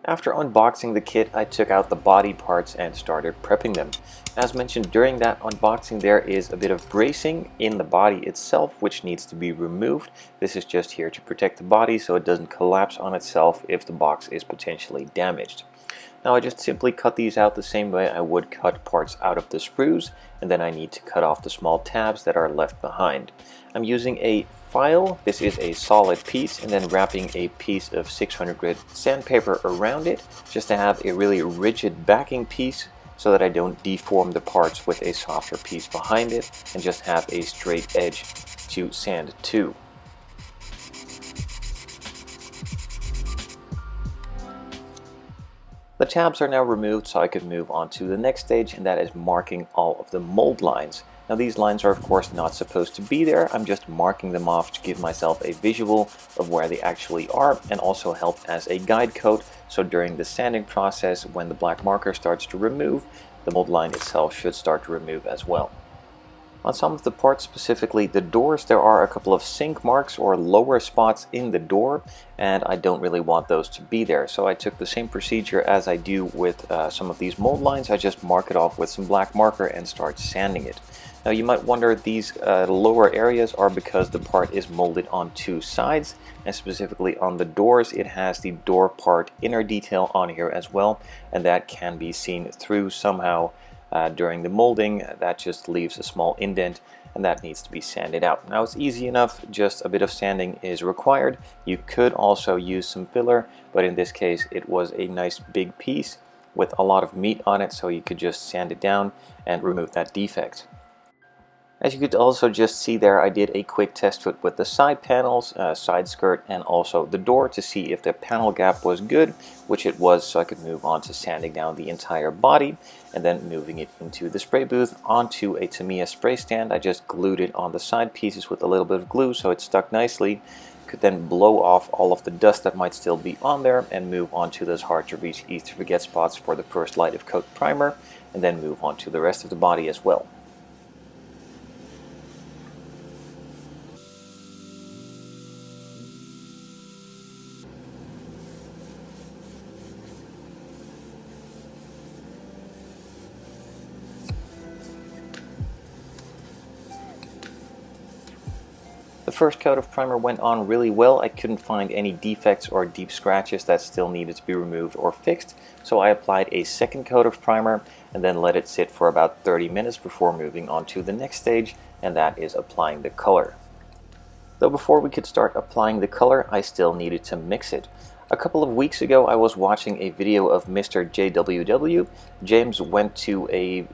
After unboxing the kit, I took out the body parts and started prepping them. As mentioned during that unboxing, there is a bit of bracing in the body itself which needs to be removed. This is just here to protect the body so it doesn't collapse on itself if the box is potentially damaged. Now I just simply cut these out the same way I would cut parts out of the sprues, and then I need to cut off the small tabs that are left behind. I'm using a file. This is a solid piece, and then wrapping a piece of 600 grit sandpaper around it just to have a really rigid backing piece so that I don't deform the parts with a softer piece behind it, and just have a straight edge to sand to. The tabs are now removed, so I could move on to the next stage, and that is marking all of the mold lines. Now these lines are of course not supposed to be there. I'm just marking them off to give myself a visual of where they actually are, and also help as a guide coat, so during the sanding process when the black marker starts to remove, the mold line itself should start to remove as well. On some of the parts, specifically the doors, there are a couple of sink marks or lower spots in the door, and I don't really want those to be there. So I took the same procedure as I do with some of these mold lines. I just mark it off with some black marker and start sanding it. Now you might wonder, these lower areas are because the part is molded on two sides, and specifically on the doors it has the door part inner detail on here as well, and that can be seen through somehow. During the molding, that just leaves a small indent, and that needs to be sanded out. Now it's easy enough, just a bit of sanding is required. You could also use some filler, but in this case it was a nice big piece with a lot of meat on it, so you could just sand it down and remove that defect. As you could also just see there, I did a quick test fit with the side panels, side skirt, and also the door to see if the panel gap was good, which it was, so I could move on to sanding down the entire body, and then moving it into the spray booth onto a Tamiya spray stand. I just glued it on the side pieces with a little bit of glue so it stuck nicely. Could then blow off all of the dust that might still be on there and move on to those hard to reach, easy to forget spots for the first light of coat primer, and then move on to the rest of the body as well. The first coat of primer went on really well. I couldn't find any defects or deep scratches that still needed to be removed or fixed, so I applied a second coat of primer and then let it sit for about 30 minutes before moving on to the next stage, and that is applying the color. Though before we could start applying the color, I still needed to mix it. A couple of weeks ago I was watching a video of Mr. JWW. James went to a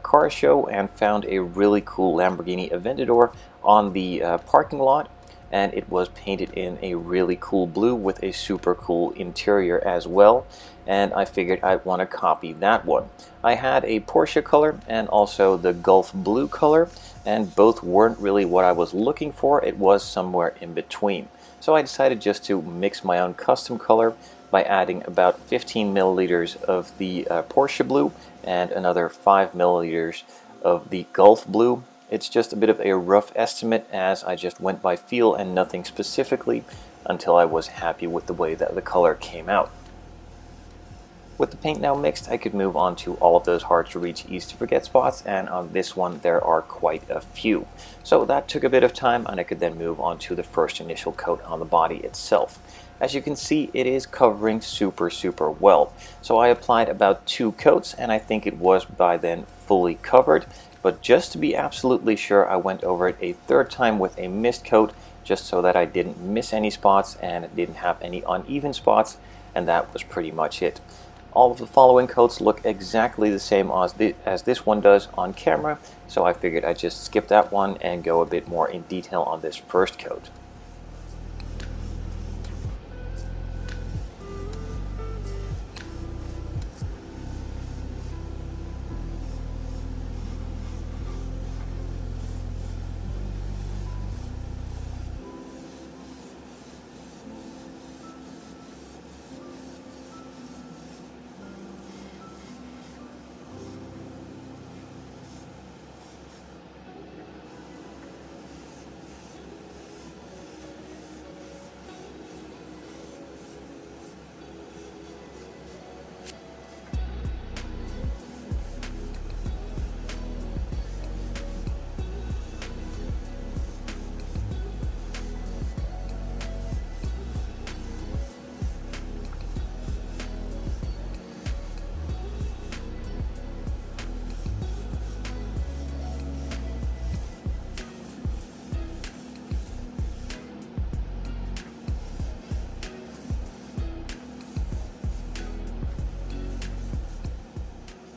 car show and found a really cool Lamborghini Aventador on the parking lot, and it was painted in a really cool blue with a super cool interior as well, and I figured I'd want to copy that one. I had a Porsche color and also the Gulf blue color, and both weren't really what I was looking for. It was somewhere in between. So I decided just to mix my own custom color by adding about 15 milliliters of the Porsche blue and another 5 milliliters of the Gulf blue. It's just a bit of a rough estimate, as I just went by feel and nothing specifically until I was happy with the way that the color came out. With the paint now mixed, I could move on to all of those hard to reach, easy to forget spots, and on this one there are quite a few. So that took a bit of time, and I could then move on to the first initial coat on the body itself. As you can see, it is covering super well. So I applied about 2 coats, and I think it was by then fully covered. But just to be absolutely sure, I went over it a third time with a mist coat, just so that I didn't miss any spots and didn't have any uneven spots, and that was pretty much it. All of the following coats look exactly the same as this one does on camera, so I figured I'd just skip that one and go a bit more in detail on this first coat.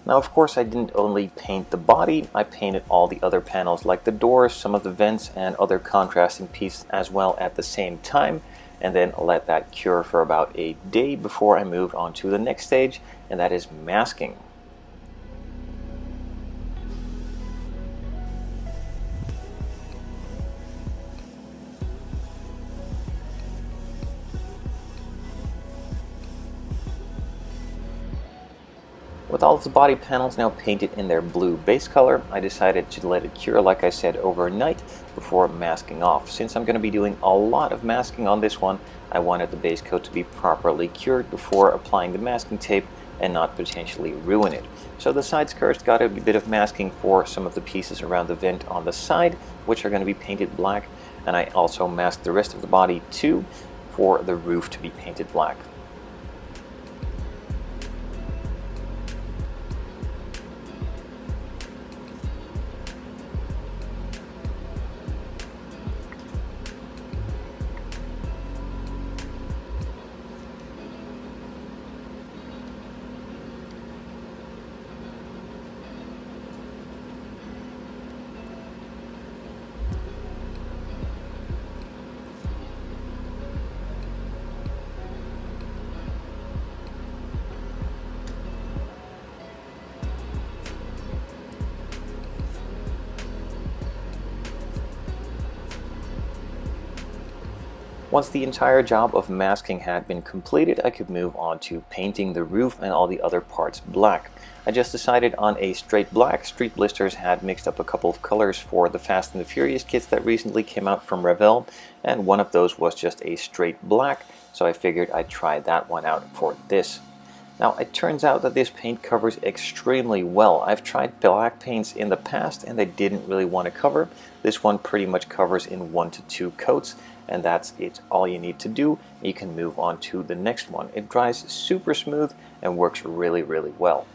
Now of course I didn't only paint the body, I painted all the other panels like the doors, some of the vents and other contrasting pieces as well at the same time, and then let that cure for about a day before I moved on to the next stage, and that is masking. With all of the body panels now painted in their blue base color, I decided to let it cure, like I said, overnight before masking off. Since I'm going to be doing a lot of masking on this one, I wanted the base coat to be properly cured before applying the masking tape and not potentially ruin it. So the side skirts got a bit of masking for some of the pieces around the vent on the side, which are going to be painted black, and I also masked the rest of the body too for the roof to be painted black. Once the entire job of masking had been completed, I could move on to painting the roof and all the other parts black. I just decided on a straight black. Street Blisters had mixed up a couple of colors for the Fast and the Furious kits that recently came out from Revell, and one of those was just a straight black, so I figured I'd try that one out for this. Now it turns out that this paint covers extremely well. I've tried black paints in the past and they didn't really want to cover. This one pretty much covers in 1 to 2 coats, and that's it. All you need to do. You can move on to the next one. It dries super smooth and works really, really well.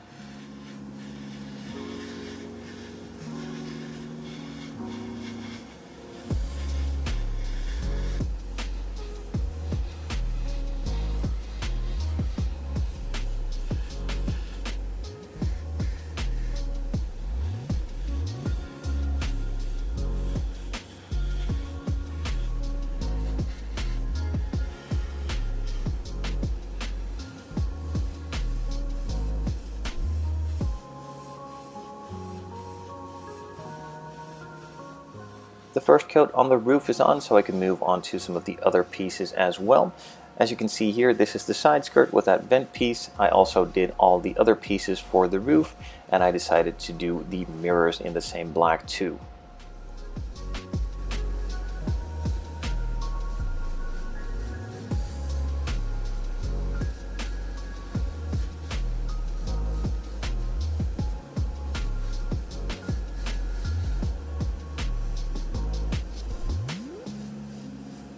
The first coat on the roof is on, so I can move on to some of the other pieces as well. As you can see here, this is the side skirt with that vent piece. I also did all the other pieces for the roof, and I decided to do the mirrors in the same black too.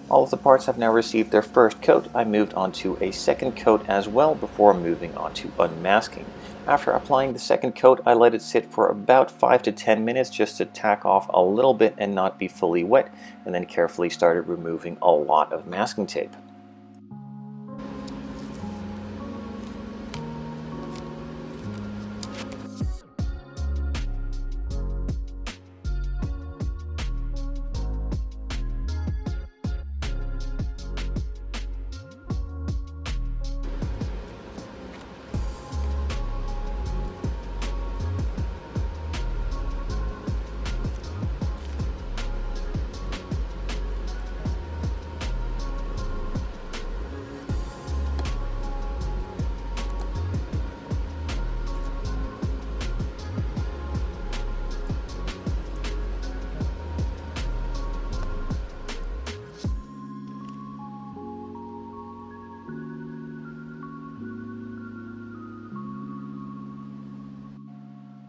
All of the parts have now received their first coat. I moved on to a second coat as well before moving on to unmasking. After applying the second coat, I let it sit for about 5 to 10 minutes just to tack off a little bit and not be fully wet, and then carefully started removing a lot of masking tape.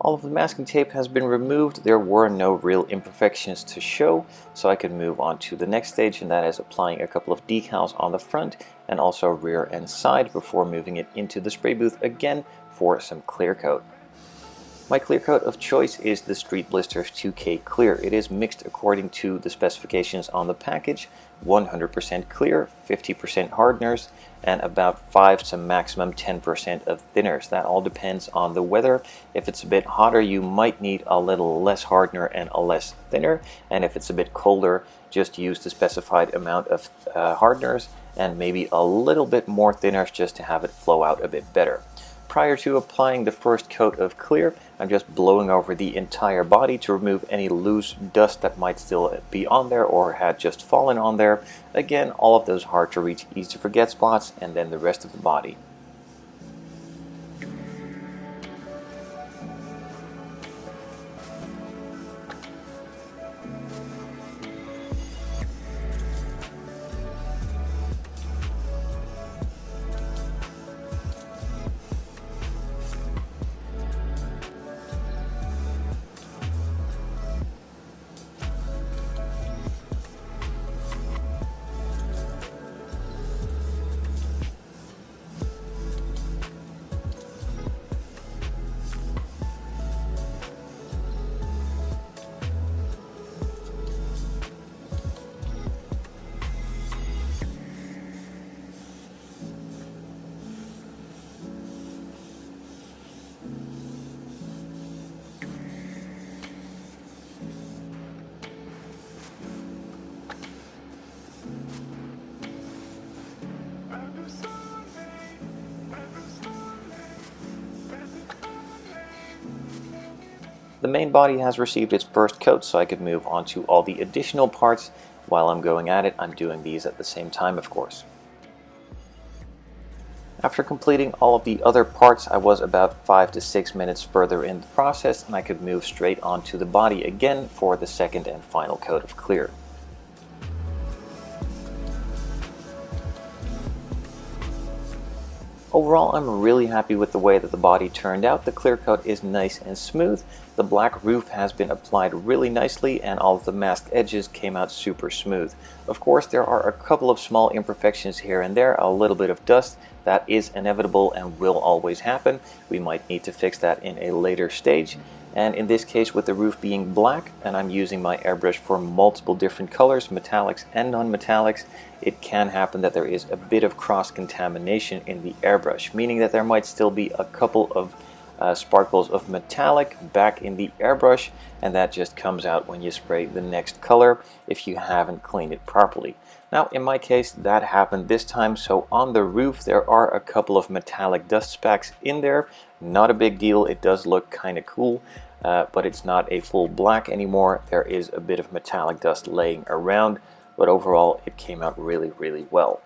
All of the masking tape has been removed. There were no real imperfections to show, so I can move on to the next stage, and that is applying a couple of decals on the front and also rear and side before moving it into the spray booth again for some clear coat. My clear coat of choice is the Street Blisters 2K Clear. It is mixed according to the specifications on the package, 100% clear, 50% hardeners, and about 5 to maximum 10% of thinners. That all depends on the weather. If it's a bit hotter, you might need a little less hardener and a less thinner, and if it's a bit colder, just use the specified amount of hardeners and maybe a little bit more thinners just to have it flow out a bit better. Prior to applying the first coat of clear, I'm just blowing over the entire body to remove any loose dust that might still be on there or had just fallen on there. Again, all of those hard to reach, easy to forget spots, and then the rest of the body. The main body has received its first coat, so I could move on to all the additional parts. While I'm going at it, I'm doing these at the same time, of course. After completing all of the other parts, I was about 5 to 6 minutes further in the process, and I could move straight onto the body again for the second and final coat of clear. Overall, I'm really happy with the way that the body turned out. The clear coat is nice and smooth. The black roof has been applied really nicely, and all of the masked edges came out super smooth. Of course, there are a couple of small imperfections here and there, a little bit of dust. That is inevitable and will always happen. We might need to fix that in a later stage. And in this case, with the roof being black, and I'm using my airbrush for multiple different colors, metallics and non-metallics, it can happen that there is a bit of cross-contamination in the airbrush, meaning that there might still be a couple of sparkles of metallic back in the airbrush, and that just comes out when you spray the next color if you haven't cleaned it properly. Now, in my case, that happened this time, so on the roof there are a couple of metallic dust specks in there. Not a big deal, it does look kind of cool, but it's not a full black anymore. There is a bit of metallic dust laying around, but overall it came out really, really well.